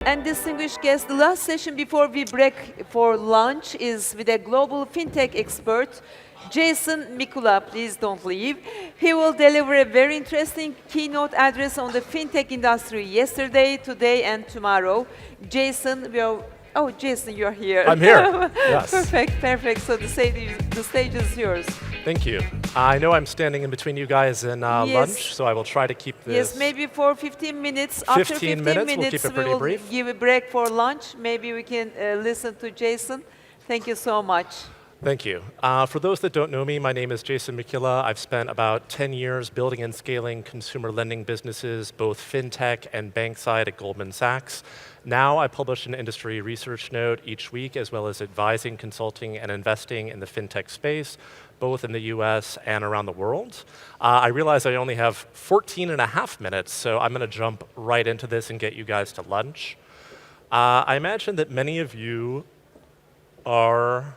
And distinguished guests, the last session before we break for lunch is with a global fintech expert, Jason Mikula. Please don't leave. He will deliver a very interesting keynote address on the fintech industry yesterday, today, and tomorrow. Jason, Jason, you're here. I'm here. Yes. Perfect. So the stage is yours. Thank you. I know I'm standing in between you guys in lunch, so I will try to keep this. Yes, maybe for 15 minutes. After 15 minutes, we'll keep it pretty brief. Give a break for lunch. Maybe we can listen to Jason. Thank you so much. Thank you. For those that don't know me, my name is Jason Mikula. I've spent about 10 years building and scaling consumer lending businesses, both fintech and bank side at Goldman Sachs. Now I publish an industry research note each week, as well as advising, consulting, and investing in the fintech space, both in the US and around the world. I realize I only have 14 and a half minutes, so I'm going to jump right into this and get you guys to lunch. I imagine that many of you are...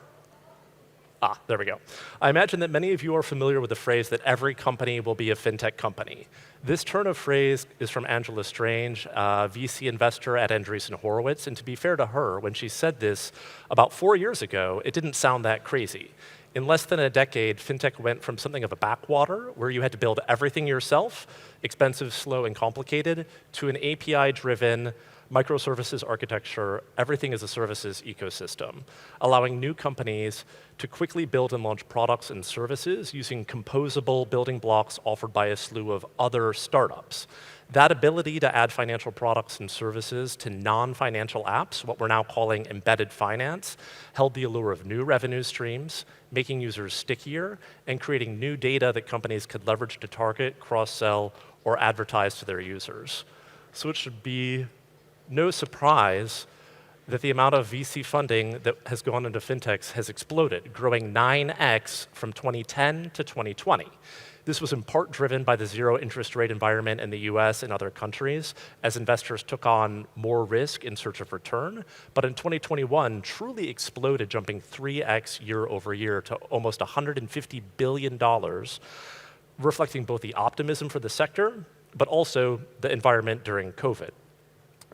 there we go. I imagine that many of you are familiar with the phrase that every company will be a fintech company. This turn of phrase is from Angela Strange, a VC investor at Andreessen Horowitz, and to be fair to her, when she said this about 4 years ago, it didn't sound that crazy. In less than a decade, fintech went from something of a backwater, where you had to build everything yourself, expensive, slow, and complicated, to an API-driven, microservices architecture, everything as a services ecosystem, allowing new companies to quickly build and launch products and services using composable building blocks offered by a slew of other startups. That ability to add financial products and services to non-financial apps, what we're now calling embedded finance, held the allure of new revenue streams, making users stickier, and creating new data that companies could leverage to target, cross-sell, or advertise to their users. So it should be no surprise that the amount of VC funding that has gone into fintechs has exploded, growing 9x from 2010 to 2020. This was in part driven by the zero interest rate environment in the US and other countries, as investors took on more risk in search of return. But in 2021, truly exploded, jumping 3x year over year to almost $150 billion, reflecting both the optimism for the sector, but also the environment during COVID.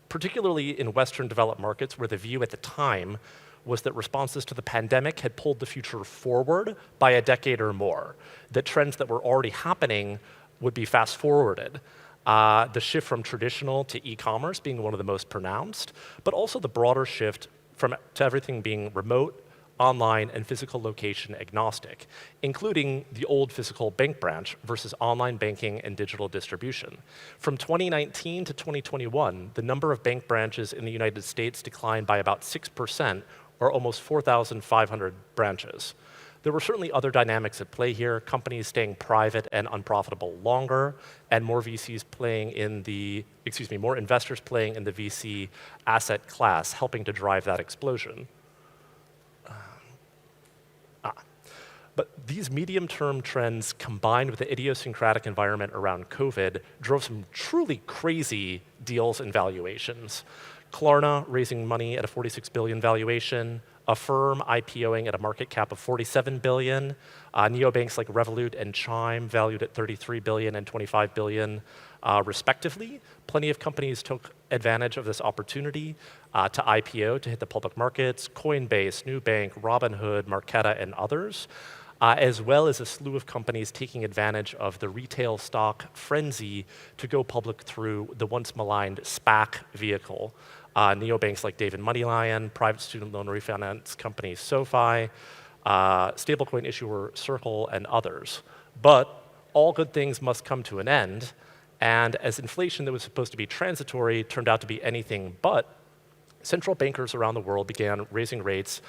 Particularly in Western developed markets, where the view at the time was that responses to the pandemic had pulled the future forward by a decade or more, that trends that were already happening would be fast forwarded. The shift from traditional to e-commerce being one of the most pronounced, but also the broader shift to everything being remote, online, and physical location agnostic, including the old physical bank branch versus online banking and digital distribution. From 2019 to 2021, the number of bank branches in the United States declined by about 6%, or almost 4,500 branches. There were certainly other dynamics at play here, companies staying private and unprofitable longer, and more investors playing in the VC asset class, helping to drive that explosion. But these medium-term trends, combined with the idiosyncratic environment around COVID, drove some truly crazy deals and valuations. Klarna raising money at a $46 billion valuation, Affirm IPOing at a market cap of $47 billion, neobanks like Revolut and Chime valued at $33 billion and $25 billion, respectively. Plenty of companies took advantage of this opportunity to IPO, to hit the public markets: Coinbase, Nubank, Robinhood, Marqeta, and others, as well as a slew of companies taking advantage of the retail stock frenzy to go public through the once maligned SPAC vehicle. Neobanks like Dave & Moneylion, private student loan refinance company SoFi, stablecoin issuer Circle, and others. But all good things must come to an end, and as inflation that was supposed to be transitory turned out to be anything but, central bankers around the world began raising rates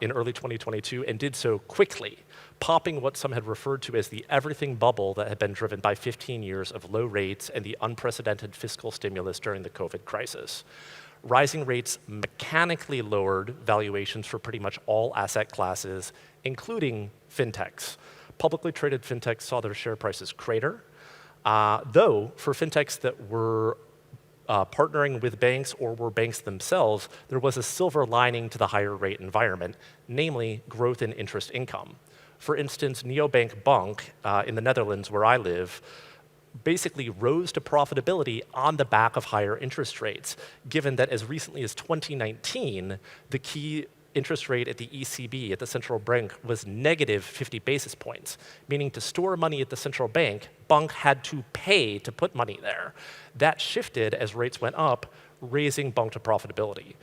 in early 2022 and did so quickly, popping what some had referred to as the everything bubble that had been driven by 15 years of low rates and the unprecedented fiscal stimulus during the COVID crisis. Rising rates mechanically lowered valuations for pretty much all asset classes, including fintechs. Publicly traded fintechs saw their share prices crater, though for fintechs that were partnering with banks or were banks themselves, there was a silver lining to the higher rate environment, namely growth in interest income. For instance, Neobank Bank in the Netherlands, where I live, basically rose to profitability on the back of higher interest rates, given that as recently as 2019, the key interest rate at the ECB, at the central bank, was negative 50 basis points, meaning to store money at the central bank, bank had to pay to put money there. That shifted as rates went up, raising bank to profitability.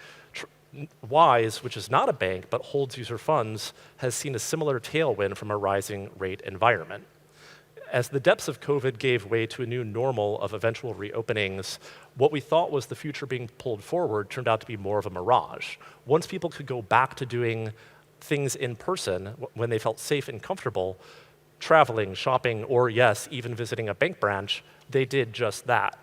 Wise, which is not a bank but holds user funds, has seen a similar tailwind from a rising rate environment. As the depths of COVID gave way to a new normal of eventual reopenings, what we thought was the future being pulled forward turned out to be more of a mirage. Once people could go back to doing things in person when they felt safe and comfortable, traveling, shopping, or yes, even visiting a bank branch, they did just that.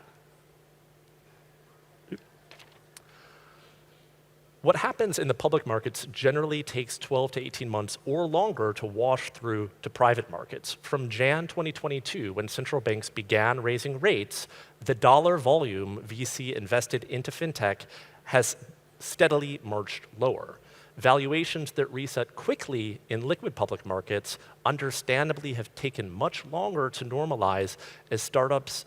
What happens in the public markets generally takes 12 to 18 months or longer to wash through to private markets. From Jan 2022, when central banks began raising rates, the dollar volume VC invested into fintech has steadily marched lower. Valuations that reset quickly in liquid public markets understandably have taken much longer to normalize as startups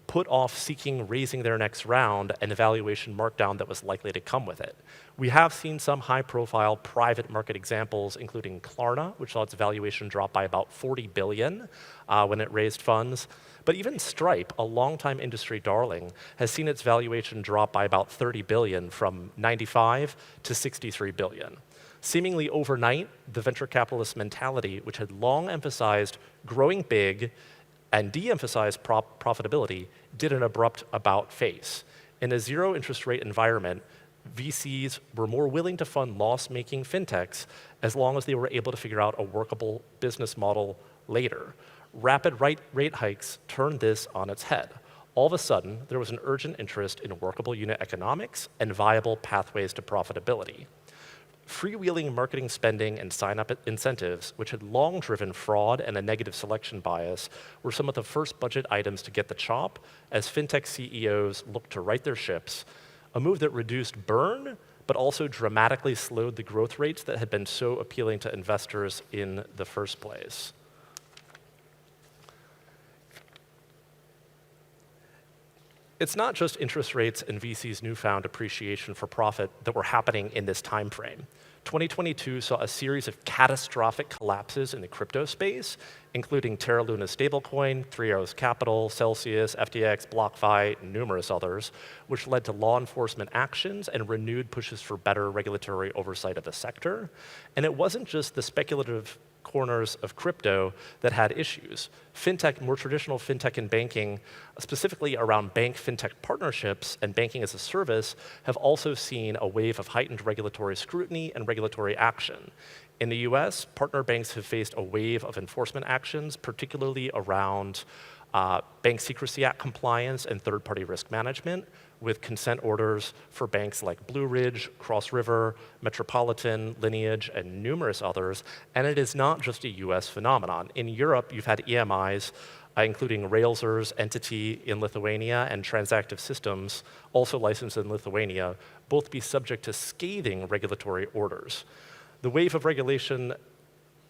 put off seeking raising their next round and the valuation markdown that was likely to come with it. We have seen some high-profile private market examples, including Klarna, which saw its valuation drop by about 40 billion when it raised funds. But even Stripe, a longtime industry darling, has seen its valuation drop by about 30 billion from 95 to 63 billion. Seemingly overnight, the venture capitalist mentality, which had long emphasized growing big and de-emphasized profitability, did an abrupt about-face. In a zero interest rate environment, VCs were more willing to fund loss-making fintechs as long as they were able to figure out a workable business model later. Rapid rate hikes turned this on its head. All of a sudden, there was an urgent interest in workable unit economics and viable pathways to profitability. Freewheeling marketing spending and sign-up incentives, which had long driven fraud and a negative selection bias, were some of the first budget items to get the chop as fintech CEOs looked to right their ships, a move that reduced burn, but also dramatically slowed the growth rates that had been so appealing to investors in the first place. It's not just interest rates and VC's newfound appreciation for profit that were happening in this time frame. 2022 saw a series of catastrophic collapses in the crypto space, including Terra Luna stablecoin, Three Arrows Capital, Celsius, FTX, BlockFi, and numerous others, which led to law enforcement actions and renewed pushes for better regulatory oversight of the sector. And it wasn't just the speculative corners of crypto that had issues. Fintech, more traditional fintech and banking, specifically around bank-fintech partnerships and banking as a service, have also seen a wave of heightened regulatory scrutiny and regulatory action. In the US, partner banks have faced a wave of enforcement actions, particularly around Bank Secrecy Act compliance and third-party risk management, with consent orders for banks like Blue Ridge, Cross River, Metropolitan, Lineage, and numerous others. And it is not just a US phenomenon. In Europe, you've had EMIs, including Railsers, Entity in Lithuania, and Transactive Systems, also licensed in Lithuania, both be subject to scathing regulatory orders. The wave of regulation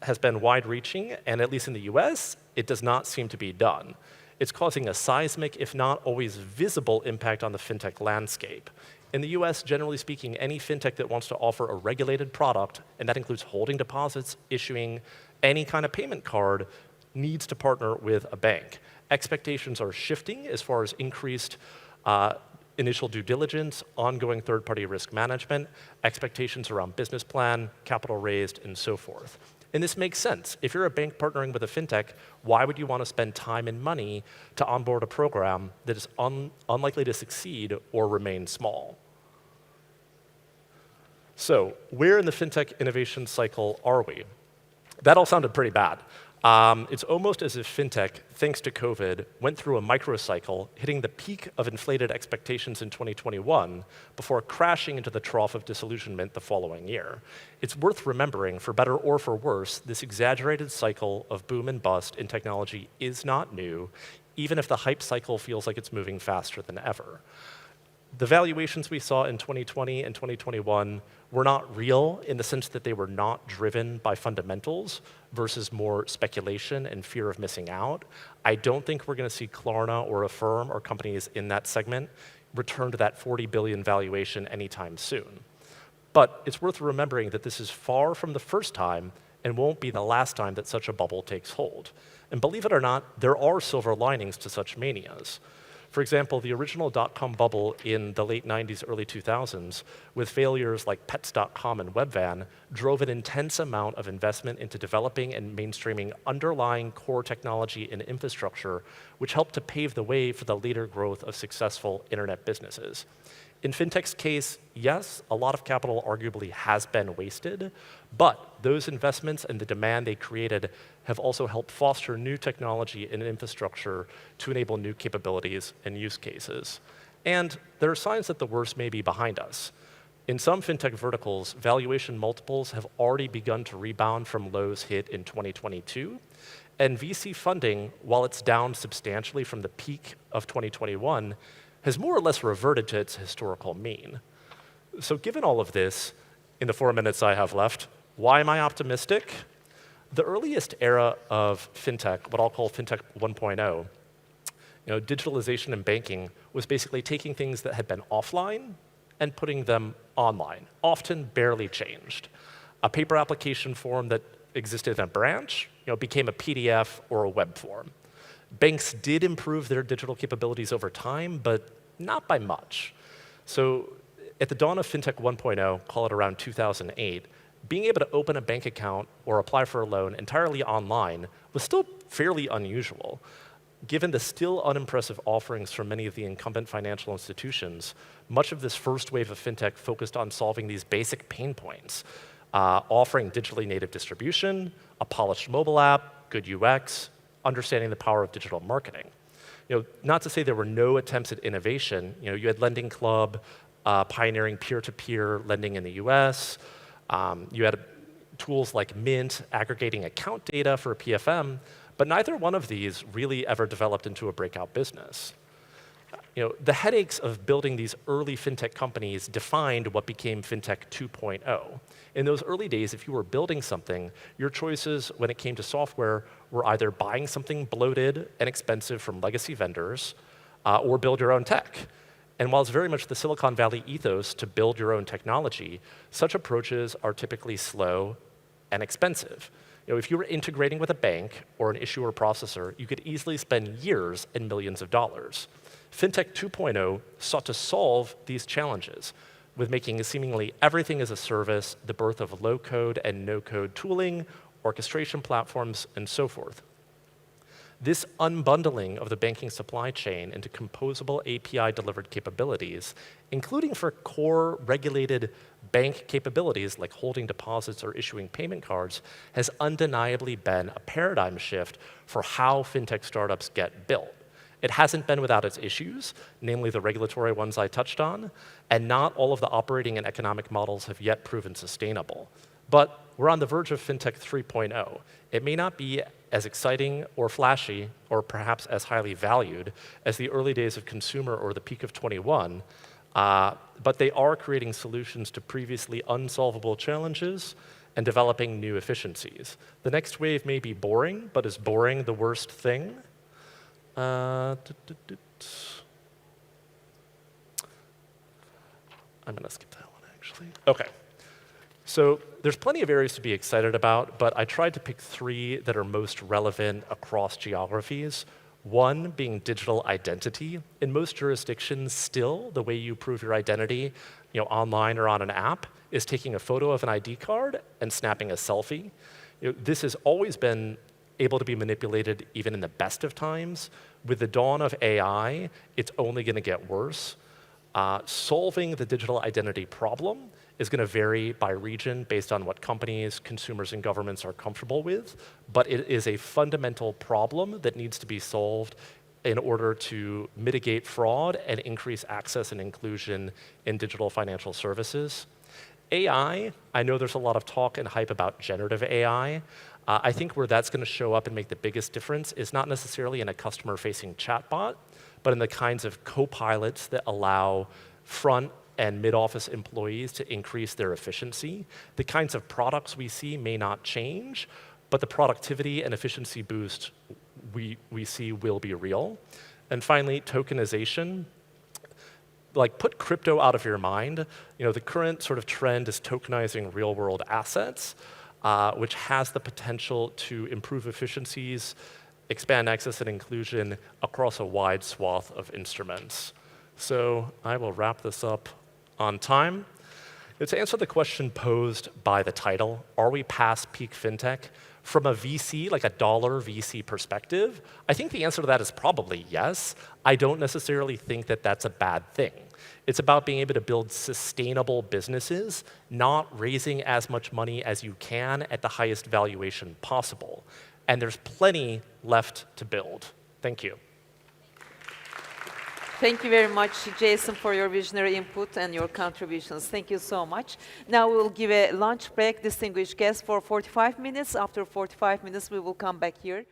has been wide-reaching, and at least in the US, it does not seem to be done. It's causing a seismic, if not always visible, impact on the fintech landscape. In the US, generally speaking, any fintech that wants to offer a regulated product, and that includes holding deposits, issuing any kind of payment card, needs to partner with a bank. Expectations are shifting as far as increased initial due diligence, ongoing third-party risk management, expectations around business plan, capital raised, and so forth. And this makes sense. If you're a bank partnering with a fintech, why would you want to spend time and money to onboard a program that is unlikely to succeed or remain small? So where in the fintech innovation cycle are we? That all sounded pretty bad. It's almost as if fintech, thanks to COVID, went through a microcycle, hitting the peak of inflated expectations in 2021 before crashing into the trough of disillusionment the following year. It's worth remembering, for better or for worse, this exaggerated cycle of boom and bust in technology is not new, even if the hype cycle feels like it's moving faster than ever. The valuations we saw in 2020 and 2021 were not real in the sense that they were not driven by fundamentals versus more speculation and fear of missing out. I don't think we're going to see Klarna or Affirm or companies in that segment return to that 40 billion valuation anytime soon. But it's worth remembering that this is far from the first time and won't be the last time that such a bubble takes hold. And believe it or not, there are silver linings to such manias. For example, the original dot-com bubble in the late 90s, early 2000s, with failures like Pets.com and Webvan, drove an intense amount of investment into developing and mainstreaming underlying core technology and infrastructure, which helped to pave the way for the later growth of successful internet businesses. In fintech's case, yes, a lot of capital arguably has been wasted, but those investments and the demand they created have also helped foster new technology and infrastructure to enable new capabilities and use cases. And there are signs that the worst may be behind us. In some fintech verticals, valuation multiples have already begun to rebound from lows hit in 2022, and VC funding, while it's down substantially from the peak of 2021, has more or less reverted to its historical mean. So given all of this, in the 4 minutes I have left, why am I optimistic? The earliest era of fintech, what I'll call fintech 1.0, digitalization in banking was basically taking things that had been offline and putting them online, often barely changed. A paper application form that existed in a branch became a PDF or a web form. Banks did improve their digital capabilities over time, but not by much. So at the dawn of FinTech 1.0, call it around 2008, being able to open a bank account or apply for a loan entirely online was still fairly unusual. Given the still unimpressive offerings from many of the incumbent financial institutions, much of this first wave of FinTech focused on solving these basic pain points, offering digitally native distribution, a polished mobile app, good UX, understanding the power of digital marketing. Not to say there were no attempts at innovation. You had Lending Club pioneering peer-to-peer lending in the US. You had tools like Mint aggregating account data for PFM, but neither one of these really ever developed into a breakout business. The headaches of building these early fintech companies defined what became Fintech 2.0. In those early days, if you were building something, your choices when it came to software were either buying something bloated and expensive from legacy vendors, or build your own tech. And while it's very much the Silicon Valley ethos to build your own technology, such approaches are typically slow and expensive. If you were integrating with a bank or an issuer processor, you could easily spend years and millions of dollars. Fintech 2.0 sought to solve these challenges with making seemingly everything as a service, the birth of low-code and no-code tooling, orchestration platforms, and so forth. This unbundling of the banking supply chain into composable API-delivered capabilities, including for core regulated bank capabilities like holding deposits or issuing payment cards, has undeniably been a paradigm shift for how fintech startups get built. It hasn't been without its issues, namely the regulatory ones I touched on, and not all of the operating and economic models have yet proven sustainable. But we're on the verge of FinTech 3.0. It may not be as exciting or flashy or perhaps as highly valued as the early days of consumer or the peak of 21, but they are creating solutions to previously unsolvable challenges and developing new efficiencies. The next wave may be boring, but is boring the worst thing? I'm going to skip that one, actually. OK. So there's plenty of areas to be excited about, but I tried to pick 3 that are most relevant across geographies. One being digital identity. In most jurisdictions, still, the way you prove your identity online or on an app is taking a photo of an ID card and snapping a selfie. This has always been able to be manipulated even in the best of times. With the dawn of AI, it's only going to get worse. Solving the digital identity problem is going to vary by region based on what companies, consumers, and governments are comfortable with, but it is a fundamental problem that needs to be solved in order to mitigate fraud and increase access and inclusion in digital financial services. AI, I know there's a lot of talk and hype about generative AI. I think where that's going to show up and make the biggest difference is not necessarily in a customer-facing chatbot, but in the kinds of co-pilots that allow front and mid-office employees to increase their efficiency. The kinds of products we see may not change, but the productivity and efficiency boost we see will be real. And finally, tokenization. Like, put crypto out of your mind. The current sort of trend is tokenizing real-world assets, which has the potential to improve efficiencies, expand access and inclusion across a wide swath of instruments. So I will wrap this up on time. To answer the question posed by the title, are we past peak fintech? From a VC, like a dollar VC perspective, I think the answer to that is probably yes. I don't necessarily think that that's a bad thing. It's about being able to build sustainable businesses, not raising as much money as you can at the highest valuation possible. And there's plenty left to build. Thank you. Thank you very much, Jason, for your visionary input and your contributions. Thank you so much. Now we will give a lunch break, distinguished guests, for 45 minutes. After 45 minutes, we will come back here.